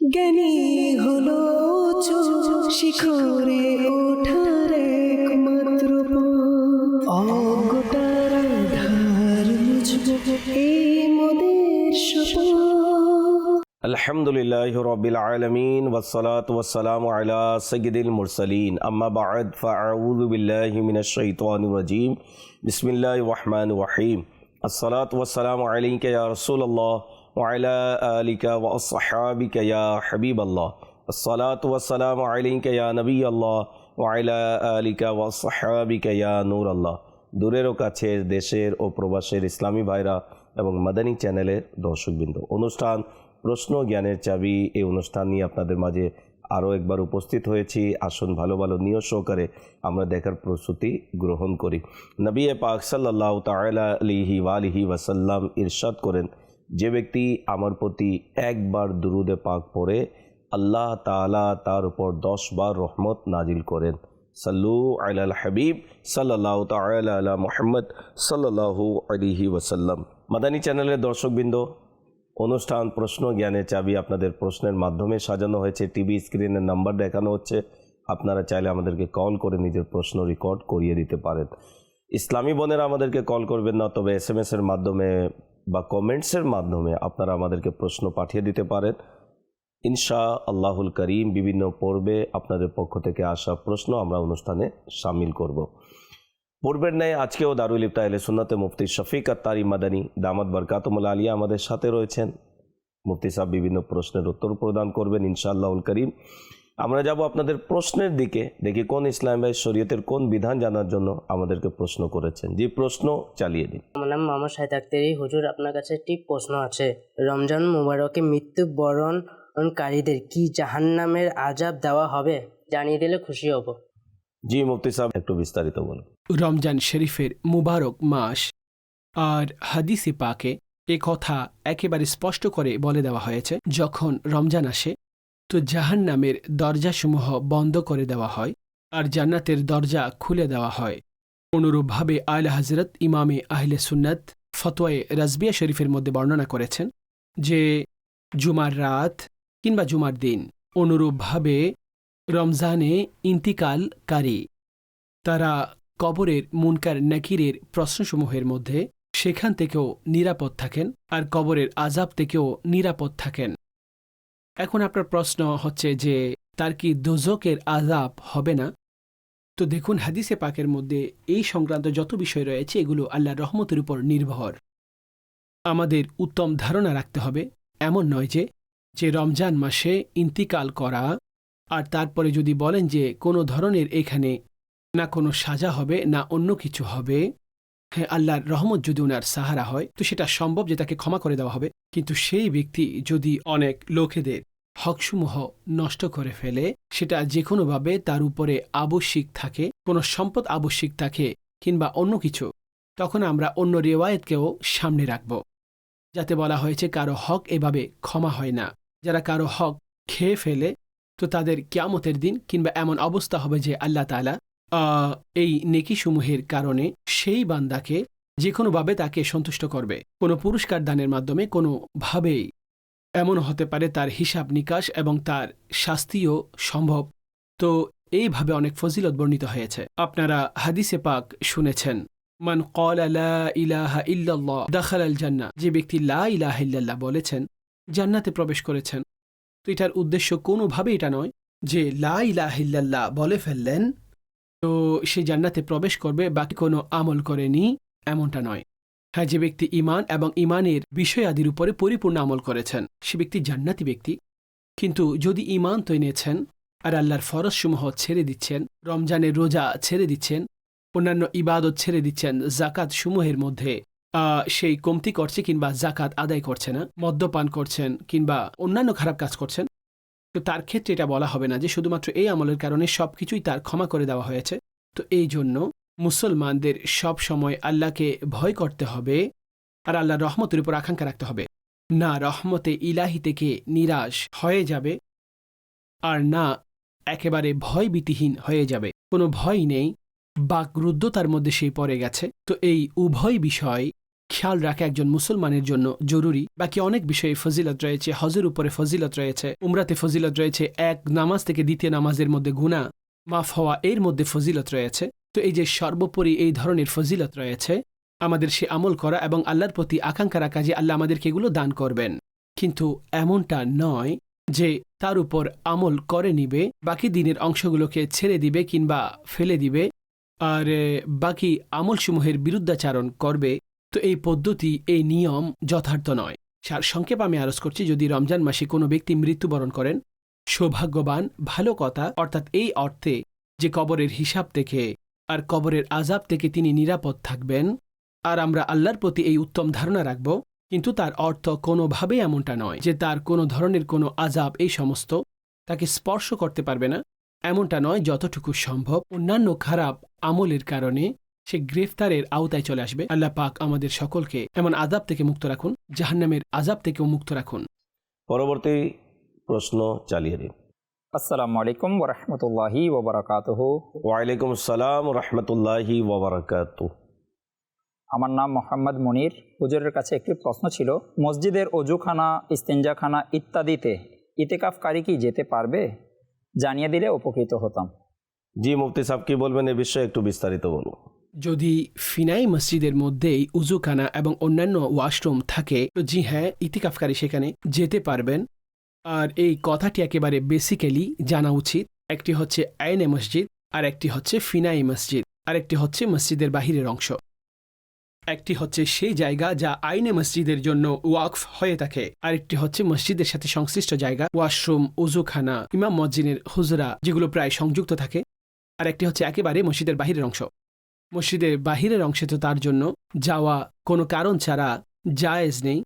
জ্ঞানী হলো শিখরে ওঠার একমাত্র পথ। অজ্ঞতার আঁধার মুছবো এই মোদের শপথ। আলহামদুলিল্লাহ রাব্বিল আলামিন ওয়াসসালাতু ওয়াসসালামু আলা সাইয়্যিদিল মুরসালিন আম্মা বা'দ ফাআউযু বিল্লাহি মিনাশ শাইতানির রাজীম বিসমিল্লাহির রহমানির রহিম আসসালাতু ওয়াসসালামু আলাইকা ইয়া রাসূলুল্লাহ ওয়া আলা আলিকা ওয়া আসহাবিকা ইয়া হাবিবাল্লাহ আসসালাতু ওয়াসসালামু আলাইকা ইয়া নবিয়াল্লাহ ওয়া আলা আলিকা ওয়া আসহাবিকা ইয়া নূরাল্লাহ। দূরের ও কাছের, দেশের ও প্রবাসের ইসলামী ভাইরা এবং মাদানী চ্যানেলের দর্শকবৃন্দ, অনুষ্ঠান প্রশ্ন জ্ঞানের চাবি এই অনুষ্ঠান নিয়ে আপনাদের মাঝে আরও একবার উপস্থিত হয়েছি। আসুন ভালো ভালো নিয়ত সহকারে আমরা দেখার প্রস্তুতি গ্রহণ করি। নবী পাক সাল্লাল্লাহু তাআলা আলাইহি ওয়া আলিহি ওয়াসাল্লাম ইরশাদ করেন, যে ব্যক্তি আমার প্রতি একবার দুরুদে পাক পড়ে আল্লাহ তাআলা তার উপর 10 বার রহমত নাজিল করেন। সাল্লু আলাল হাবিব সাল্লাল্লাহু তাআলা আলা মুহাম্মদ সাল্লাল্লাহু আলাইহি ওয়াসাল্লাম। মাদানী চ্যানেলের দর্শকবৃন্দ, অনুষ্ঠান প্রশ্ন জ্ঞানের চাবি আপনাদের প্রশ্নের মাধ্যমে সাজানো হয়েছে। টিভি স্ক্রিনের নাম্বার দেখানো হচ্ছে, আপনারা চাইলে আমাদেরকে কল করে নিজের প্রশ্ন রেকর্ড করিয়ে দিতে পারেন। ইসলামী বোনেরা আমাদেরকে কল করবেন না, তবে SMS-এর মাধ্যমে বা কমেন্টসের মাধ্যমে আপনারা আমাদেরকে প্রশ্ন পাঠিয়ে দিতে পারেন। ইনশা আল্লাহুল করিম বিভিন্ন পর্বে আপনাদের পক্ষ থেকে আসা প্রশ্ন আমরা অনুষ্ঠানে শামিল করব। পূর্বের ন্যায় আজকেও দারুল ইফতা আহলে সুন্নাতে মুফতি শফিক আত্তারি মাদানী দামাত বরকাতুল আলিয়া আমাদের সাথে রয়েছেন। মুফতি সাহেব বিভিন্ন প্রশ্নের উত্তর প্রদান করবেন ইনশাআল্লাহুল করিম। আমরা যাব আপনাদের প্রশ্নের দিকে, দেখি কোন ইসলাম ভাই শরীয়তের কোন বিধান জানার জন্য আমাদেরকে প্রশ্ন করেছেন। যে প্রশ্ন চালিয়ে দিন। আমার নাম মোহাম্মদ শাহিদ আখতারি। হুজুর, আপনার কাছে একটি প্রশ্ন আছে। রমজান মুবারকে মৃত্যুবরণকারীদের কি জাহান্নামের আযাব দেওয়া হবে? জানিয়ে দিলে খুশি হব। জি মুফতি সাহেব, একটু বিস্তারিত বলুন। রমজান শরীফের মুবারক মাস আর হাদিসে পাকে এ কথা একেবারে স্পষ্ট করে বলে দেওয়া হয়েছে, যখন রমজান আসে তো জাহান্নামের দরজাসমূহ বন্ধ করে দেওয়া হয় আর জান্নাতের দরজা খুলে দেওয়া হয়। অনুরূপভাবে আলা হযরত ইমামে আহলে সুন্নাত ফতোয়ায়ে রাজবিয়া শরীফের মধ্যে বর্ণনা করেছেন যে জুমার রাত কিংবা জুমার দিন, অনুরূপভাবে রমজানে ইন্তিকালকারী তারা কবরের মুনকার নাকিরের প্রশ্নসমূহের মধ্যে সেখান থেকেও নিরাপদ থাকেন আর কবরের আযাব থেকেও নিরাপদ থাকেন। এখন আপনার প্রশ্ন হচ্ছে যে তার কি দোজকের আযাব হবে না? তো দেখুন, হাদিসে পাকের মধ্যে এই সংক্রান্ত যত বিষয় রয়েছে এগুলো আল্লাহর রহমতের উপর নির্ভর। আমাদের উত্তম ধারণা রাখতে হবে, এমন নয় যে রমজান মাসে ইন্তিকাল করা আর তারপরে যদি বলেন যে কোনো ধরনের এখানে না কোনো সাজা হবে না অন্য কিছু হবে, হ্যাঁ আল্লাহর রহমত যদি ওনার সাহারা হয় তো সেটা সম্ভব যে তাকে ক্ষমা করে দেওয়া হবে। কিন্তু সেই ব্যক্তি যদি অনেক লোকেদের হকসমূহ নষ্ট করে ফেলে, সেটা যে কোনোভাবে তার উপরে আবশ্যিক থাকে, কোনো সম্পদ আবশ্যিক থাকে কিংবা অন্য কিছু, তখন আমরা অন্য রিওয়ায়েতকেও সামনে রাখব, যাতে বলা হয়েছে কারো হক এভাবে ক্ষমা হয় না। যারা কারো হক খেয়ে ফেলে তো তাদের কিয়ামতের দিন কিংবা এমন অবস্থা হবে যে আল্লাহ তাআলা এই নেকিসমূহের কারণে সেই বান্দাকে যে কোনোভাবে তাকে সন্তুষ্ট করবে। কোনো পুরস্কার দানের মাধ্যমে কোনোভাবেই এমন হতে পারে তার হিসাব নিকাশ এবং তার শাস্তিও সম্ভব। তো এইভাবে অনেক ফজিলত বর্ণিত হয়েছে। আপনারা হাদিসে পাক শুনেছেন, মান ক্বালা লা ইলাহা ইল্লাল্লাহ দাখালাল জান্নাহ, যে ব্যক্তি লা ইলাহা ইল্লাল্লাহ বলেছেন জান্নাতে প্রবেশ করেছেন। তো এটার উদ্দেশ্য কোনোভাবে এটা নয় যে লা ইলাহা ইল্লাল্লাহ বলে ফেললেন তো সে জান্নাতে প্রবেশ করবে, বাকি কোনো আমল করেনি, এমনটা নয়। হ্যাঁ, যে ব্যক্তি ঈমান এবং ঈমানের বিষয়াদির উপরে পরিপূর্ণ আমল করেছেন সে ব্যক্তি জান্নাতি ব্যক্তি। কিন্তু যদি ঈমান তো এনেছেন আর আল্লাহর ফরজসমূহ ছেড়ে দিচ্ছেন, রমজানের রোজা ছেড়ে দিচ্ছেন, অন্যান্য ইবাদত ছেড়ে দিচ্ছেন, জাকাত সমূহের মধ্যে সেই কমতি করছে কিংবা জাকাত আদায় করছে না, মদ্যপান করছেন কিংবা অন্যান্য খারাপ কাজ করছেন, তো তার ক্ষেত্রে এটা বলা হবে না যে শুধুমাত্র এই আমলের কারণে সব কিছুই তার ক্ষমা করে দেওয়া হয়েছে। তো এই জন্য মুসলমানদের সব সময় আল্লাহকে ভয় করতে হবে আর আল্লাহর রহমতের উপর আকাঙ্ক্ষা রাখতে হবে। না রহমতে ইলাহি থেকে নিরাশ হয়ে যাবে আর না একেবারে ভয়ভীতিহীন হয়ে যাবে, কোনো ভয় নেই, বাকরুদ্ধতার মধ্যে সেই পড়ে গেছে। তো এই উভয় বিষয় খেয়াল রাখা একজন মুসলমানের জন্য জরুরি। বাকি অনেক বিষয়ে ফজিলত রয়েছে, হজের উপরে ফজিলত রয়েছে, উমরাতে ফজিলত রয়েছে, এক নামাজ থেকে দ্বিতীয় নামাজের মধ্যে গুনাহ মাফ হওয়া এর মধ্যে ফজিলত রয়েছে। তো এই যে সর্বোপরি এই ধরনের ফজিলত রয়েছে, আমাদের সে আমল করা এবং আল্লাহর প্রতি আকাঙ্ক্ষা রাখা যে আল্লাহ আমাদেরকে এগুলো দান করবেন। কিন্তু এমনটা নয় যে তার উপর আমল করে নিবে, বাকি দিনের অংশগুলোকে ছেড়ে দিবে কিংবা ফেলে দিবে আর বাকি আমলসমূহের বিরুদ্ধাচারণ করবে। তো এই পদ্ধতি, এই নিয়ম যথার্থ নয়। সার সংক্ষেপ আমি আরজ করছি, যদি রমজান মাসে কোনো ব্যক্তি মৃত্যুবরণ করেন, সৌভাগ্যবান, ভালো কথা, অর্থাৎ এই অর্থে যে কবরের হিসাব থেকে আর কবরের আযাব থেকে তিনি নিরাপদ থাকবেন, আর আমরা আল্লাহর প্রতি এই উত্তম ধারণা রাখব। কিন্তু তার অর্থ কোনোভাবেই এমনটা নয় যে তার কোনো ধরনের কোনো আযাব এই সমস্ত তাকে স্পর্শ করতে পারবে না, এমনটা নয়। যতটুকু সম্ভব অন্যান্য খারাপ আমলের কারণে সে গ্রেফতারের আওতায় চলে আসবে। আল্লাহ পাক আমাদের সকলকে এমন আযাব থেকে মুক্ত রাখুন, জাহান্নামের আযাব থেকেও মুক্ত রাখুন। পরবর্তী প্রশ্ন চালিয়ে দিন। আসসালামু আলাইকুম ওরহমতুল্লাহি ওবরাকাতুহু। ওয়ালাইকুম আসসালাম রহমতুল্লাহি ওবরাকাতুহু। আমার নাম মোহাম্মদ মনির। হুজুরের কাছে একটি প্রশ্ন ছিল, মসজিদের অজুখানা, ইস্তেঞ্জাখানা ইত্যাদিতে ইতিকাফকারী কি যেতে পারবে? জানিয়ে দিলে উপকৃত হতাম। জি মুফতি সাহেব কি বলবেন এ বিষয়ে একটু বিস্তারিত বলুন। যদি ফিনাই মসজিদের মধ্যেই উজুখানা এবং অন্যান্য ওয়াশরুম থাকে, তো জি হ্যাঁ, ইতিকাফকারী সেখানে যেতে পারবেন। আর এই কথাটি একেবারে বেসিক্যালি জানা উচিত। একটি হচ্ছে আইনে মসজিদ, আর একটি হচ্ছে ফিনাই মসজিদ, আর একটি হচ্ছে মসজিদের বাহিরের অংশ। একটি হচ্ছে সেই জায়গা যা আইনে মসজিদের জন্য ওয়াকফ হয়ে থাকে, আরেকটি হচ্ছে মসজিদের সাথে সংশ্লিষ্ট জায়গা, ওয়াশরুম, উজুখানা, ইমাম মসজিদের হুজরা, যেগুলো প্রায় সংযুক্ত থাকে। আর একটি হচ্ছে একেবারে মসজিদের বাহিরের অংশ। মসজিদের বাহিরের অংশে তো তার জন্য যাওয়া কোনো কারণ ছাড়া জায়েজ নেই।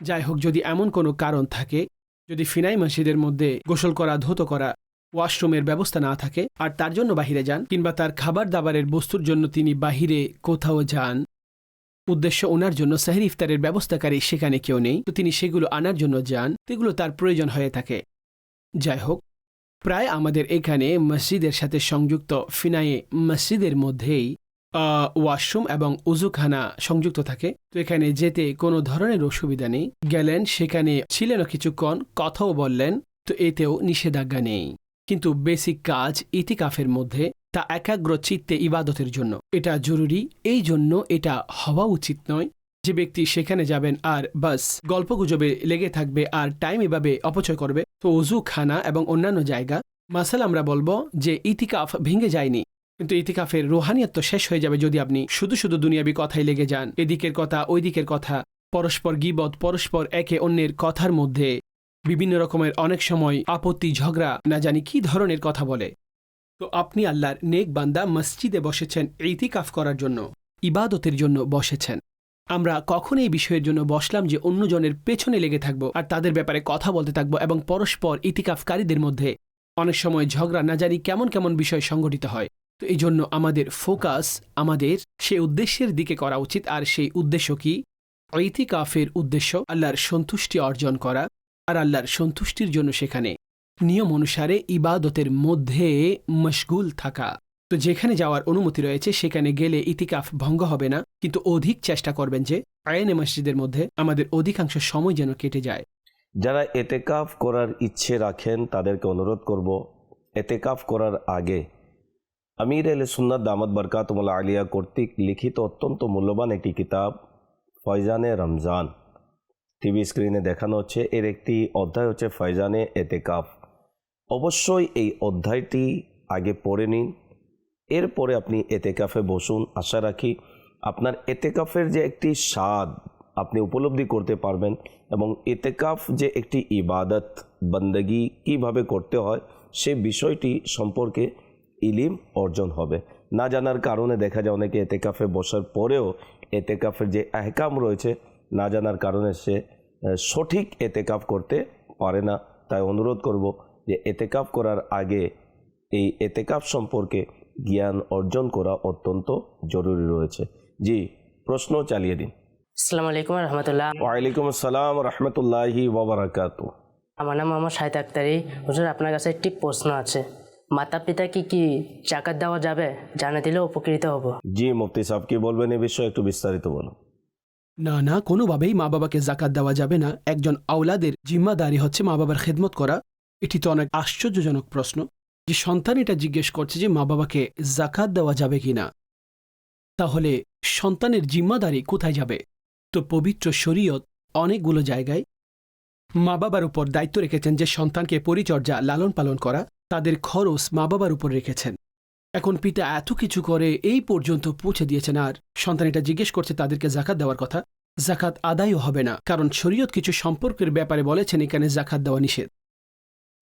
যাই হোক, যদি এমন কোনো কারণ থাকে, যদি ফিনাই মসজিদের মধ্যে গোসল করা, ধৌত করা, ওয়াশরুমের ব্যবস্থা না থাকে, আর তার জন্য বাহিরে যান, কিংবা তার খাবার দাবারের বস্তুর জন্য তিনি বাহিরে কোথাও যান, উদ্দেশ্য ওনার জন্য সেহরি ইফতারের ব্যবস্থাকারী সেখানে কেউ নেই, তো তিনি সেগুলো আনার জন্য যান, সেগুলো তার প্রয়োজন হয়ে থাকে। যাই হোক, প্রায় আমাদের এখানে মসজিদের সাথে সংযুক্ত ফিনায়ে মসজিদের মধ্যেই ওয়াশরুম এবং উজুখানা সংযুক্ত থাকে। তো এখানে যেতে কোনো ধরনের অসুবিধা নেই। গেলেন, সেখানে ছিলেনও কিছুক্ষণ, কথাও বললেন, তো এতেও নিষেধাজ্ঞা নেই। কিন্তু বেসিক কাজ ইতিকাফের মধ্যে তা একাগ্র চিত্তে ইবাদতের জন্য, এটা জরুরি। এই জন্য এটা হওয়া উচিত নয় যে ব্যক্তি সেখানে যাবেন আর বাস গল্পগুজবে লেগে থাকবে আর টাইম এভাবে অপচয় করবে। তো উজুখানা এবং অন্যান্য জায়গা, মাসাল আমরা বলবো যে ইতিকাফ ভেঙে যায়নি, কিন্তু ইতিকাফের রুহানিয়ত তো শেষ হয়ে যাবে যদি আপনি শুধু শুধু দুনিয়াবি কথাই লেগে যান। এদিকের কথা, ওই দিকের কথা, পরস্পর গীবত, পরস্পর একে অন্যের কথার মধ্যে বিভিন্ন রকমের অনেক সময় আপত্তি, ঝগড়া, না জানি কি ধরনের কথা বলে। তো আপনি আল্লাহর নেক বান্দা, মসজিদে বসেছেন ইতিকাফ করার জন্য, ইবাদতের জন্য বসেছেন। আমরা কখন এই বিষয়ের জন্য বসলাম যে অন্যজনের পেছনে লেগে থাকবো আর তাদের ব্যাপারে কথা বলতে থাকবো, এবং পরস্পর ইতিকাফকারীদের মধ্যে অনেক সময় ঝগড়া, না জানি কেমন কেমন বিষয় সংঘটিত হয়। তো এই জন্য আমাদের ফোকাস আমাদের সেই উদ্দেশ্যের দিকে করা উচিত। আর সেই উদ্দেশ্য কি? ইতিকাফের উদ্দেশ্য আল্লাহর সন্তুষ্টি অর্জন করা, আর আল্লাহর সন্তুষ্টির জন্য সেখানে নিয়ম অনুসারে ইবাদতের মধ্যে মশগুল থাকা। তো যেখানে যাওয়ার অনুমতি রয়েছে সেখানে গেলে ইতিকাফ ভঙ্গ হবে না, কিন্তু অধিক চেষ্টা করবেন যে আইনে মসজিদের মধ্যে আমাদের অধিকাংশ সময় যেন কেটে যায়। যারা এতেকাফ করার ইচ্ছে রাখেন তাদেরকে অনুরোধ করব, এতেকাফ করার আগে আমির আহলে সুন্নাত দামাত বরকাতুহুল আলিয়া কর্তৃক লিখিত অত্যন্ত মূল্যবান একটি কিতাব ফয়জানে রমজান টিভি স্ক্রিনে দেখানো হচ্ছে, এর একটি অধ্যায় হচ্ছে ফয়জানে এতেকাফ। অবশ্যই এই অধ্যায়টি আগে পড়ে নিন, এরপরে আপনি এতেকাফে বসুন। আশা রাখি আপনার এতেকাফের যে একটি স্বাদ আপনি উপলব্ধি করতে পারবেন, এবং এতেকাফ যে একটি ইবাদত বন্দেগী কিভাবে করতে হয় সে বিষয়টি সম্পর্কে ইলিম অর্জন হবে। না জানার কারণে দেখা যায় অনেকে এতেকাফে বসার পরেও এতেকাফের যে আহকাম রয়েছে না জানার কারণে সে সঠিক এতেকাফ করতে পারে না। তাই অনুরোধ করব যে এতেকাফ করার আগে এই এতেকাফ সম্পর্কে জ্ঞান অর্জন করা অত্যন্ত জরুরি রয়েছে। জি, প্রশ্ন চালিয়ে দিন। আসসালামু আলাইকুম রহমতুল্লাহ। ওয়ালাইকুম আসসালাম রহমতুল্লাহি ওয়াবারাকাতুহু। আমার নাম মোহাম্মদ শাহিদ আক্তারি। হুজুর, আপনার কাছে একটি প্রশ্ন আছে। মাতা পিতা কি জাকাত দেওয়া যাবে? জানা দিলে উপকৃত হব। জি মুফতি সাহেব কি বলবেন এ বিষয়ে একটু বিস্তারিত বলুন। না না, কোনোভাবেই মা বাবাকে জাকাত দেওয়া যাবে না। একজন আওলাদের জিম্মাদারি হচ্ছে মা বাবার খেদমত করা। এটি তো অনেক আশ্চর্যজনক প্রশ্ন যে সন্তান এটা জিজ্ঞেস করছে যে মা বাবাকে জাকাত দেওয়া যাবে কিনা। তাহলে সন্তানের জিম্মাদারি কোথায় যাবে? তো পবিত্র শরীয়ত অনেকগুলো জায়গায় মা বাবার উপর দায়িত্ব রেখেছেন যে সন্তানকে পরিচর্যা, লালন পালন করা, তাদের খরচ মা বাবার উপর রেখেছেন। এখন পিতা এত কিছু করে এই পর্যন্ত পৌঁছে দিয়েছেন, আর সন্তান এটা জিজ্ঞেস করছে তাদেরকে জাকাত দেওয়ার কথা। জাকাত আদায়ও হবে না, কারণ শরীয়ত কিছু সম্পর্কের ব্যাপারে বলেছেন এখানে জাকাত দেওয়া নিষেধ।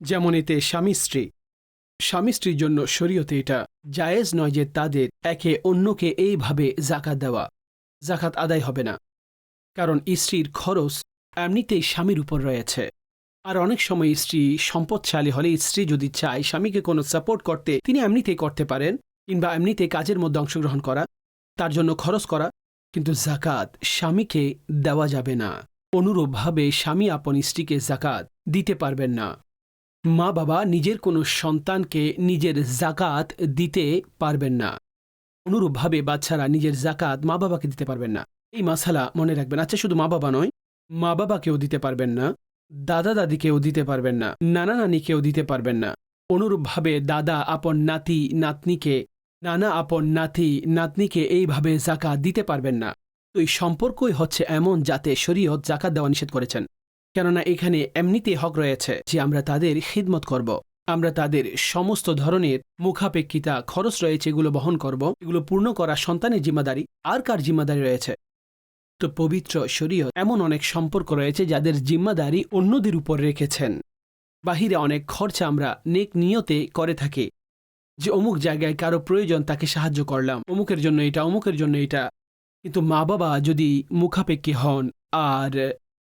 যেমন এতে স্বামী স্ত্রীর জন্য শরীয়তে এটা জায়েজ নয় যে তাদের একে অন্যকে এইভাবে জাকাত দেওয়া। জাকাত আদায় হবে না, কারণ স্ত্রীর খরচ এমনিতেই স্বামীর উপর রয়েছে। আর অনেক সময় স্ত্রী সম্পদশালী হলে স্ত্রী যদি চায় স্বামীকে কোনো সাপোর্ট করতে, তিনি এমনিতেই করতে পারেন, কিংবা এমনিতে কাজের মধ্যে অংশগ্রহণ করা, তার জন্য খরচ করা, কিন্তু জাকাত স্বামীকে দেওয়া যাবে না। অনুরূপভাবে স্বামী আপন স্ত্রীকে জাকাত দিতে পারবেন না। মা বাবা নিজের কোনো সন্তানকে নিজের জাকাত দিতে পারবেন না। অনুরূপভাবে বাচ্চারা নিজের জাকাত মা বাবাকে দিতে পারবেন না। এই মাসালা মনে রাখবেন। আচ্ছা, শুধু মা বাবা নয়, মা বাবাকেও দিতে পারবেন না, দাদা দাদিকেও দিতে পারবেন না, নানা নানিকেও দিতে পারবেন না। অনুরূপভাবে দাদা আপন নাতি নাতনিকে, নানা আপন নাতি নাতনিকে এইভাবে জাকাত দিতে পারবেন না। তো এই সম্পর্কই হচ্ছে এমন যাতে শরীয়ত জাকাত দেওয়া নিষেধ করেছেন, কেননা এখানে এমনিতেই হক রয়েছে যে আমরা তাদের খিদমত করব, আমরা তাদের সমস্ত ধরনের মুখাপেক্ষিতা খরচ রয়েছে এগুলো বহন করব। এগুলো পূর্ণ করা সন্তানের জিম্মাদারি। আর কার জিম্মাদারি রয়েছে? তো পবিত্র শরীয়ত এমন অনেক সম্পর্ক রয়েছে যাদের জিম্মাদারি অন্যদের উপর রেখেছেন। বাহিরে অনেক খরচা আমরা নেক নিয়তে করে থাকি, যে অমুক জায়গায় কারো প্রয়োজন তাকে সাহায্য করলাম, অমুকের জন্য এটা, অমুকের জন্য এটা। কিন্তু মা বাবা যদি মুখাপেক্ষী হন আর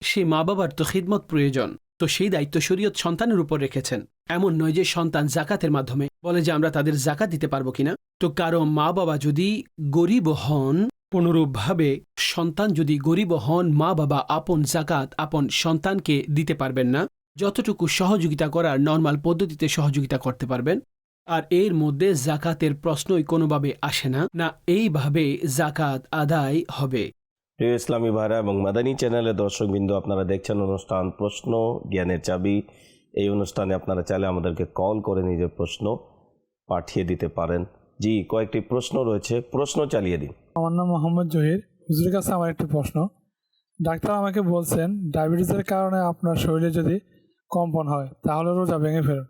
সে মা বাবার তো খিদমত প্রয়োজন, তো সেই দায়িত্ব শরীয়ত সন্তানের উপর রেখেছেন। এমন নয় যে সন্তান জাকাতের মাধ্যমে বলে যে আমরা তাদের জাকাত দিতে পারবো কিনা। তো কারো মা বাবা যদি গরিব হন, অনুরূপভাবে সন্তান যদি গরিব হন, মা বাবা আপন জাকাত আপন সন্তানকে দিতে পারবেন না। যতটুকু সহযোগিতা করার নর্মাল পদ্ধতিতে সহযোগিতা করতে পারবেন, আর এর মধ্যে জাকাতের প্রশ্নই কোনোভাবে আসে না। না, এইভাবে জাকাত আদায় হবে। প্রিয় ইসলামী ভাইরা এবং মাদানী চ্যানেলের দর্শকবৃন্দ, আপনারা দেখছেন অনুষ্ঠান প্রশ্ন জ্ঞানের চাবি। এই অনুষ্ঠানে আপনারা চাইলে আমাদেরকে কল করে নিজের প্রশ্ন পাঠিয়ে দিতে পারেন। জি, কয়েকটি প্রশ্ন রয়েছে, প্রশ্ন চালিয়ে দিন। আমার নাম মোহাম্মদ জহির। হুজুরের কাছে আমার একটি প্রশ্ন। ডাক্তার আমাকে বলছেন ডায়াবেটিসের কারণে আপনার শরীরে যদি কম্পন হয় তাহলে রোজা ভেঙে ফেলুন।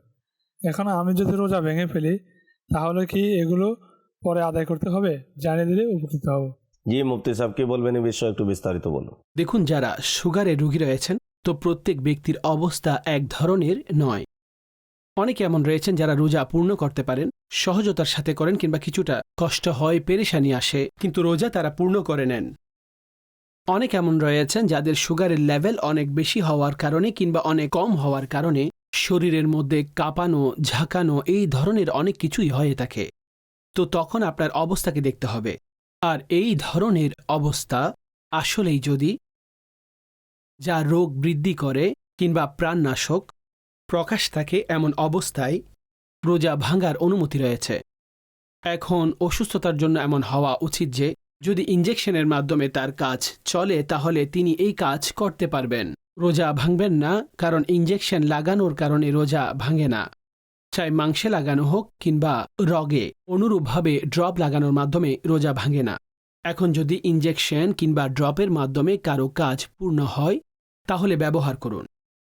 এখন আমি যদি রোজা ভেঙে ফেলি তাহলে কি এগুলো পরে আদায় করতে হবে? জানিয়ে দিলে উপকৃত হব। জি, মুফতি সাহেব কি বলবেন এই বিষয়ে একটু বিস্তারিত বলুন। দেখুন, যারা সুগারের রোগী রয়েছেন, তো প্রত্যেক ব্যক্তির অবস্থা এক ধরনের নয়। অনেকে এমন রয়েছেন যারা রোজা পূর্ণ করতে পারেন, সহজতার সাথে করেন, কিংবা কিছুটা কষ্ট হয়, পেরেশানি আসে, কিন্তু রোজা তারা পূর্ণ করে নেন। অনেক এমন রয়েছেন যাদের সুগারের লেভেল অনেক বেশি হওয়ার কারণে কিংবা অনেক কম হওয়ার কারণে শরীরের মধ্যে কাঁপানো, ঝাঁকানো, এই ধরনের অনেক কিছুই হয়ে থাকে। তো তখন আপনার অবস্থাকে দেখতে হবে। আর এই ধরনের অবস্থা আসলেই যদি যা রোগ বৃদ্ধি করে কিংবা প্রাণনাশক প্রকাশ থাকে, এমন অবস্থায় রোজা ভাঙার অনুমতি রয়েছে। এখন অসুস্থতার জন্য এমন হওয়া উচিত যে যদি ইনজেকশনের মাধ্যমে তার কাজ চলে তাহলে তিনি এই কাজ করতে পারবেন, রোজা ভাঙবেন না, কারণ ইনজেকশন লাগানোর কারণে রোজা ভাঙে না, চাই মাংসে লাগানো হোক কিংবা রগে। অনুরূপভাবে ড্রপ লাগানোর মাধ্যমে রোজা ভাঙে না। এখন যদি ইনজেকশন কিংবা ড্রপের মাধ্যমে কারো কাজ পূর্ণ হয় তাহলে ব্যবহার করুন।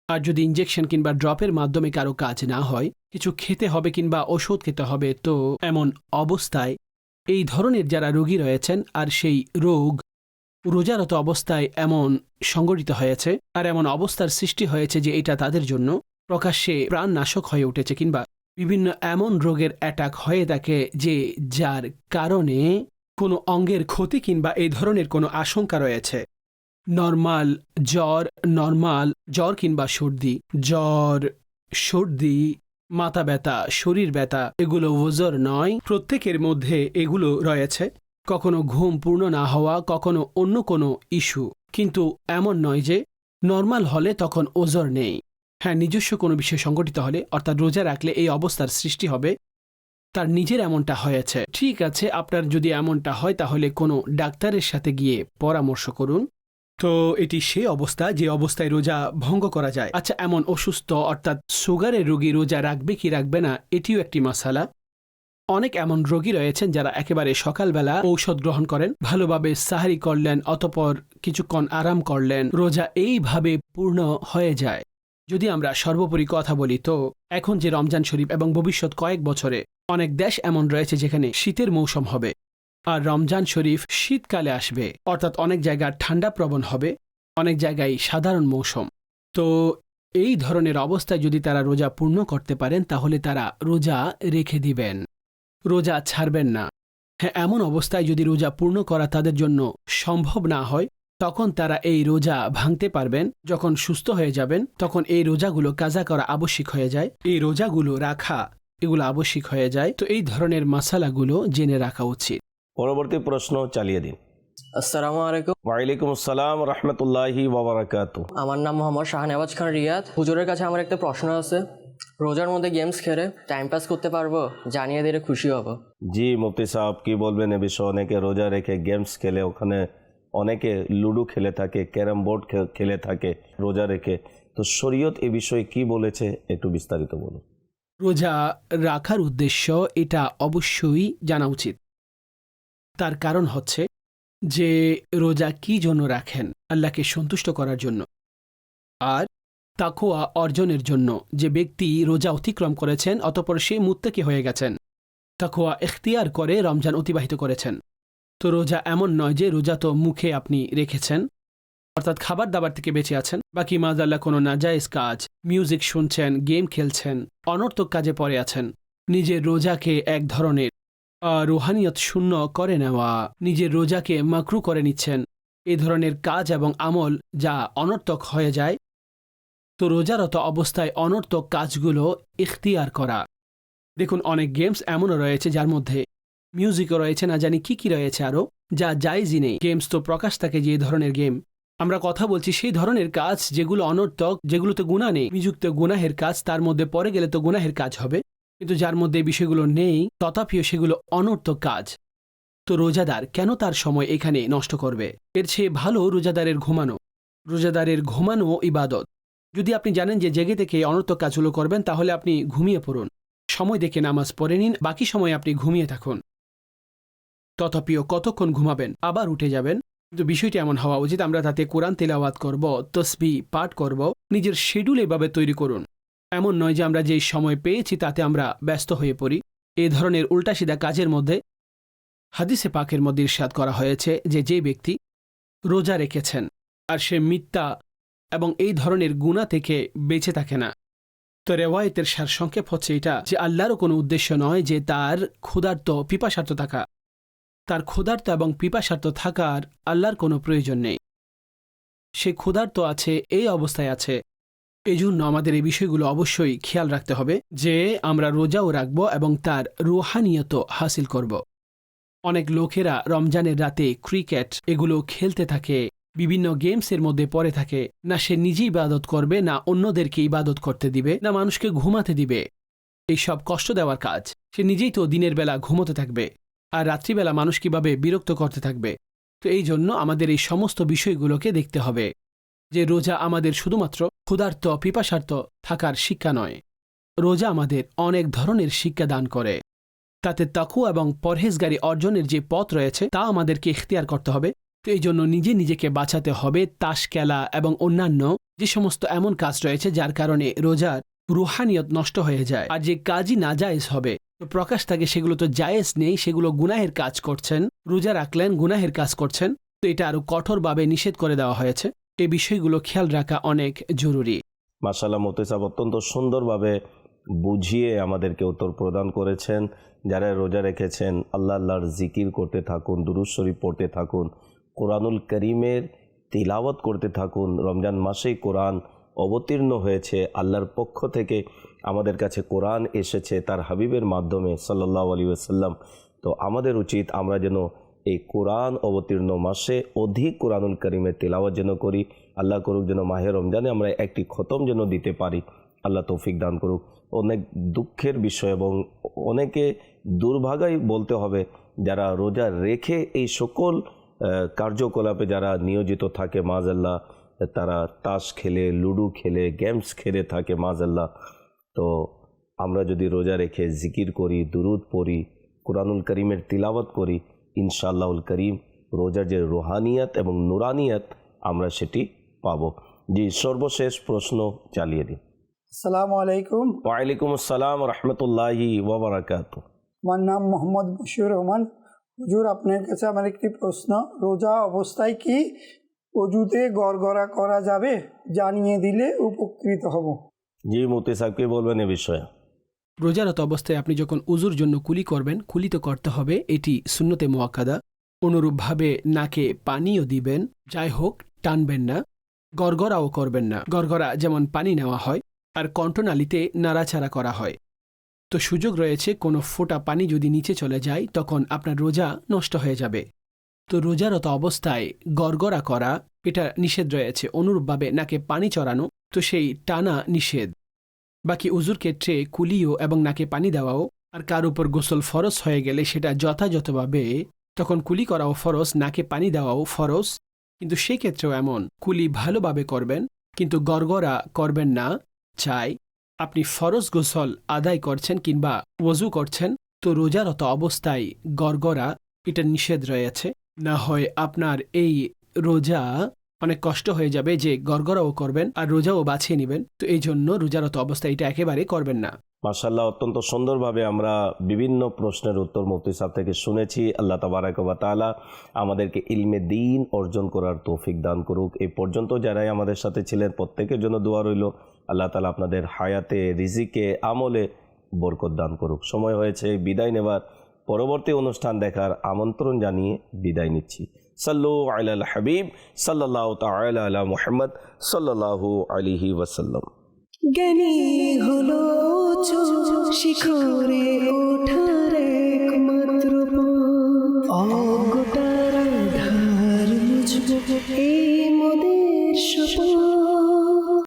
আর যদি ইনজেকশন কিংবা ড্রপের মাধ্যমে কারো কাজ না হয়, কিছু খেতে হবে কিংবা ওষুধ খেতে হবে, তো এমন অবস্থায় এই ধরনের যারা রোগী রয়েছেন আর সেই রোগ রোজারত অবস্থায় এমন সংগঠিত হয়েছে আর এমন অবস্থার সৃষ্টি হয়েছে যে এটা তাদের জন্য প্রকাশ্যে প্রাণনাশক হয়ে উঠেছে, কিংবা বিভিন্ন এমন রোগের অ্যাটাক হয়ে থাকে যে যার কারণে কোনো অঙ্গের ক্ষতি কিংবা এই ধরনের কোনো আশঙ্কা রয়েছে। নর্মাল জ্বর কিংবা সর্দি, মাথা ব্যথা, শরীর ব্যথা, এগুলো ওজর নয়। প্রত্যেকের মধ্যে এগুলো রয়েছে। কখনো ঘুম পূর্ণ না হওয়া, কখনো অন্য কোনো ইস্যু, কিন্তু এমন নয় যে নর্মাল হলে তখন ওজর নেই। হ্যাঁ, নিজস্ব কোনো বিষয় সংগঠিত হলে, অর্থাৎ রোজা রাখলে এই অবস্থার সৃষ্টি হবে, তার নিজের এমনটা হয়েছে, ঠিক আছে, আপনার যদি এমনটা হয় তাহলে কোনো ডাক্তারের সাথে গিয়ে পরামর্শ করুন। তো এটি সেই অবস্থা যে অবস্থায় রোজা ভঙ্গ করা যায়। আচ্ছা, এমন অসুস্থ অর্থাৎ সুগারের রোগী রোজা রাখবে কি রাখবে না, এটিও একটি মাসালা। অনেক এমন রোগী রয়েছেন যারা একেবারে সকালবেলা ঔষধ গ্রহণ করেন, ভালোভাবে সাহারি করলেন, অতপর কিছুক্ষণ আরাম করলেন, রোজা এইভাবে পূর্ণ হয়ে যায়। যদি আমরা সর্বোপরি কথা বলি তো এখন যে রমজান শরীফ এবং ভবিষ্যৎ কয়েক বছরে অনেক দেশ এমন রয়েছে যেখানে শীতের মৌসুম হবে, আর রমজান শরীফ শীতকালে আসবে, অর্থাৎ অনেক জায়গা ঠান্ডা প্রবণ হবে, অনেক জায়গায় সাধারণ মৌসুম। তো এই ধরনের অবস্থায় যদি তারা রোজা পূর্ণ করতে পারেন তাহলে তারা রোজা রেখে দিবেন, রোজা ছাড়বেন না। হ্যাঁ, এমন অবস্থায় যদি রোজা পূর্ণ করা তাদের জন্য সম্ভব না হয় তখন তারা এই রোজা ভাঙতে পারবেন। যখন সুস্থ হয়ে যাবেন তখন এই রোজাগুলো কাজা করা আবশ্যিক হয়ে যায়, এই রোজাগুলো রাখা এগুলো আবশ্যিক হয়ে যায়। তো এই ধরনের মাসালাগুলো জেনে রাখা উচিত। পরবর্তী প্রশ্ন চালিয়ে দিন। আসসালামু আলাইকুম। ওয়ালাইকুম আসসালাম রহমতুল্লাহি ওয়াবারাকাতু। আমার নাম মোহাম্মদ শাহনেওয়াজ খান রিয়াদ। হুজুরের কাছে আমার একটা প্রশ্ন আছে, রোজার মধ্যে গেমস খেলে টাইম পাস করতে পারবো? জানিয়ে দিলে খুশি হব। জি মুফতি সাহেব, কি বলবেন এ বিষয়ে? অনেকে রোজা রেখে গেমস খেলে, ওখানে অনেকে লুডো খেলে থাকে, ক্যারাম বোর্ড খেলে থাকে রোজা রেখে। তো শরীয়ত এ বিষয়ে কি বলেছে একটু বিস্তারিত বলুন। রোজা রাখার উদ্দেশ্য এটা অবশ্যই জানা উচিত। তার কারণ হচ্ছে যে রোজা কি জন্য রাখেন, আল্লাহকে সন্তুষ্ট করার জন্য আর তাকওয়া অর্জনের জন্য। যে ব্যক্তি রোজা অতিক্রম করেছেন অতঃপর সে মুত্তাকি হয়ে গেছেন, তাকওয়া ইখতিয়ার করে রমজান অতিবাহিত করেছেন। তো রোজা এমন নয় যে রোজা তো মুখে আপনি রেখেছেন, অর্থাৎ খাবার দাবার থেকে বেঁচে আছেন, বাকি মাযআল্লাহ কোনো নাজায়েজ কাজ, মিউজিক শুনছেন, গেম খেলছেন, অনর্থক কাজে পড়ে আছেন। নিজের রোজাকে এক ধরনের রুহানিয়ত শূন্য করে নেওয়া, নিজের রোজাকে মাকরু করে নিচ্ছেন, এ ধরনের কাজ এবং আমল যা অনর্থক হয়ে যায়। তো রোজারত অবস্থায় অনর্থক কাজগুলো ইখতিয়ার করা। দেখুন, অনেক গেমস এমনও রয়েছে যার মধ্যে মিউজিকও রয়েছে, না জানি কি কি রয়েছে আরও, যা জায়েজই নেই। গেমস তো প্রকাশ থাকে যে ধরনের গেম আমরা কথা বলছি, সেই ধরনের কাজ যেগুলো অনর্থক, যেগুলোতে গুনাহ নেই, নিযুক্ত গুনাহের কাজ, তার মধ্যে পড়ে গেলে তো গুনাহের কাজ হবে। কিন্তু যার মধ্যে বিষয়গুলো নেই তথাপিও সেগুলো অনর্থক কাজ। তো রোজাদার কেন তার সময় এখানে নষ্ট করবে? এর চেয়ে ভালো রোজাদারের ঘুমানো। রোজাদারের ঘুমানো ইবাদত। যদি আপনি জানেন যে জেগে থেকে অনর্থক কাজগুলো করবেন তাহলে আপনি ঘুমিয়ে পড়ুন, সময় দেখে নামাজ পড়ে নিন, বাকি সময় আপনি ঘুমিয়ে থাকুন। তথাপিও কতক্ষণ ঘুমাবেন, আবার উঠে যাবেন। কিন্তু বিষয়টি এমন হওয়া উচিত আমরা তাতে কোরআন তেলাওয়াত করব, তসবিহ পাঠ করব, নিজের শিডিউল এভাবে তৈরি করুন। এমন নয় যে আমরা যেই সময় পেয়েছি তাতে আমরা ব্যস্ত হয়ে পড়ি। এ ধরনের উল্টাসিধা কাজের মধ্যে হাদিসে পাকের মধ্যে ইরশাদ করা হয়েছে যে যে ব্যক্তি রোজা রেখেছেন আর সে মিথ্যা এবং এই ধরনের গুনাহ থেকে বেঁচে থাকে না। তো রেওয়ায়েতের সারসংক্ষেপ হচ্ছে এটা যে আল্লাহরও কোনো উদ্দেশ্য নয় যে তার ক্ষুধার্ত পিপাসার্থ থাকা, তার ক্ষুধার্ত এবং পিপাসার্থ থাকার আল্লাহর কোনো প্রয়োজন নেই। সে ক্ষুধার্ত আছে, এই অবস্থায় আছে। এই জন্য আমাদের এই বিষয়গুলো অবশ্যই খেয়াল রাখতে হবে যে আমরা রোজাও রাখব এবং তার রুহানিয়ত হাসিল করব। অনেক লোকেরা রমজানের রাতে ক্রিকেট এগুলো খেলতে থাকে, বিভিন্ন গেমসের মধ্যে পড়ে থাকে। না সে নিজেই ইবাদত করবে, না অন্যদেরকে ইবাদত করতে দিবে, না মানুষকে ঘুমাতে দিবে। এই সব কষ্ট দেওয়ার কাজ। সে নিজেই তো দিনের বেলা ঘুমোতে থাকবে আর রাত্রিবেলা মানুষ কিভাবে বিরক্ত করতে থাকবে। তো এই জন্য আমাদের এই সমস্ত বিষয়গুলোকে দেখতে হবে যে রোজা আমাদের শুধুমাত্র ক্ষুধার্ত পিপাসার্থ থাকার শিক্ষা নয়, রোজা আমাদের অনেক ধরনের শিক্ষা দান করে। তাতে তাকওয়া এবং পরহেজগারি অর্জনের যে পথ রয়েছে তা আমাদেরকে ইখতিয়ার করতে হবে। তো এই জন্য নিজেকে বাঁচাতে হবে তাস খেলা এবং অন্যান্য যে সমস্ত এমন কাজ রয়েছে যার কারণে রোজার রুহানিয়ত নষ্ট হয়ে যায়। আর যে কাজই নাজায়েজ হবে তো প্রকাশ থাকে সেগুলো তো জায়েজ নেই, সেগুলো গুনাহের কাজ করছেন। রোজা রাখলেন, গুনাহের কাজ করছেন। তো এটা আরও কঠোরভাবে নিষেধ করে দেওয়া হয়েছে। এই বিষয়গুলো খেয়াল রাখা অনেক জরুরি। মাশাআল্লাহ, মুফতি সাহেব অত্যন্ত সুন্দরভাবে বুঝিয়ে আমাদেরকে উত্তর প্রদান করেছেন। যারা রোজা রেখেছেন আল্লাহর জিকির করতে থাকুন, দুরূদ শরীফ পড়তে থাকুন, কোরআনুল করিমের তিলাওয়াত করতে থাকুন। রমজান মাসেই কোরআন অবতীর্ণ হয়েছে, আল্লাহর পক্ষ থেকে আমাদের কাছে কোরআন এসেছে তার হাবিবের মাধ্যমে সাল্লাল্লাহু আলাইহি ওয়াসাল্লাম। তো আমাদের উচিত আমরা যেন এই কোরআন অবতীর্ণ মাসে অধিক কোরআনুল করিমের তিলাওয়াত যেন করি। আল্লাহ করুক যেন মাহে রমজানে আমরা একটি খতম যেন দিতে পারি। আল্লাহ তৌফিক দান করুক। অনেক দুঃখের বিষয় এবং অনেকে দুর্ভাগাই বলতে হবে যারা রোজা রেখে এই সকল কার্যকলাপে যারা নিয়োজিত থাকে মাজাল্লাহ, তারা তাস খেলে, লুডো খেলে, গেমস খেলে থাকে মাজাল্লাহ। তো আমরা যদি রোজা রেখে জিকির করি, দুরুদ পড়ি, কুরআনুল করিমের তিলাওয়াত করি, ইনশাআল্লাহুল করিম রোজার যে রুহানিয়াত এবং নুরানিয়াত আমরা সেটি পাব। জি, সর্বশেষ প্রশ্ন চালিয়ে দিন। আসসালামু আলাইকুম। ওয়ালাইকুম আসসালাম রহমতুল্লাহি ওয়া বারাকাতুহু। আমার নাম মোহাম্মদ বশির রহমান। হুজুর, আপনার কাছে আমার একটি প্রশ্ন, রোজা অবস্থায় কি অজুতে গড়গড়া করা যাবে? জানিয়ে দিলে উপকৃত হব। জি, মুফতি সাহেব কি বলবেন এ বিষয়ে? রোজারত অবস্থায় আপনি যখন উজুর জন্য কুলি করবেন, কুলি তো করতে হবে, এটি সুন্নতে মুআক্কাদা। অনুরূপভাবে নাকে পানিও দিবেন, যাই হোক টানবেন না, গড়গড়াও করবেন না। গড়গড়া যেমন পানি নেওয়া হয় আর কণ্ঠনালীতে নাড়াচাড়া করা হয়। তো সুযোগ রয়েছে কোনো ফোঁটা পানি যদি নিচে চলে যায় তখন আপনার রোজা নষ্ট হয়ে যাবে। তো রোজারত অবস্থায় গড়গড়া করা এটা নিষেধ রয়েছে। অনুরূপভাবে নাকে পানি চড়ানো, তো সেই টানা নিষেধ। বাকি উজুর ক্ষেত্রে কুলিও এবং নাকে পানি দেওয়াও, আর কার উপর গোসল ফরজ হয়ে গেলে সেটা যথাযথভাবে তখন কুলি করাও ফরজ, নাকে পানি দেওয়াও ফরজ। কিন্তু সেক্ষেত্রেও এমন কুলি ভালোভাবে করবেন, কিন্তু গড়গড়া করবেন না। চাই আপনি ফরজ গোসল আদায় করছেন কিংবা ওযু করছেন, তো রোজারত অবস্থায় গড়গড়া এটা নিষেধ রয়েছে। না হয় আপনার এই রোজা অনেক কষ্ট হয়ে যাবে যে গড়গড়াও করবেন আর রোজাও বাছিয়ে নেবেন। তো এই জন্য রোজারত অবস্থায় এটা একেবারে করবেন না। মাশাআল্লাহ, অত্যন্ত সুন্দরভাবে আমরা বিভিন্ন প্রশ্নের উত্তর মুফতি সাহেব থেকে শুনেছি। আল্লাহ তাবারাক ওয়া তাআলা আমাদেরকে ইলমে দ্বীন অর্জন করার তৌফিক দান করুক। এই পর্যন্ত যারাই আমাদের সাথে ছিলেন প্রত্যেকের জন্য দোয়া রইল। আল্লাহ তাআলা আপনাদের হায়াতে, রিজিকে, আমলে বরকত দান করুক। সময় হয়েছে বিদায় নেবার, পরবর্তী অনুষ্ঠান দেখার আমন্ত্রণ জানিয়ে বিদায় নিচ্ছি। সাল্লু আলাল হাবিব সাল্লাল্লাহু তাআলা আলা মুহাম্মদ সাল্লাল্লাহু আলাইহি ওয়াসাল্লাম। জ্ঞানী হলো শিখরে ওঠার একমাত্র পথ, অজ্ঞতার আধার মুছবো এই মোদের শপথ।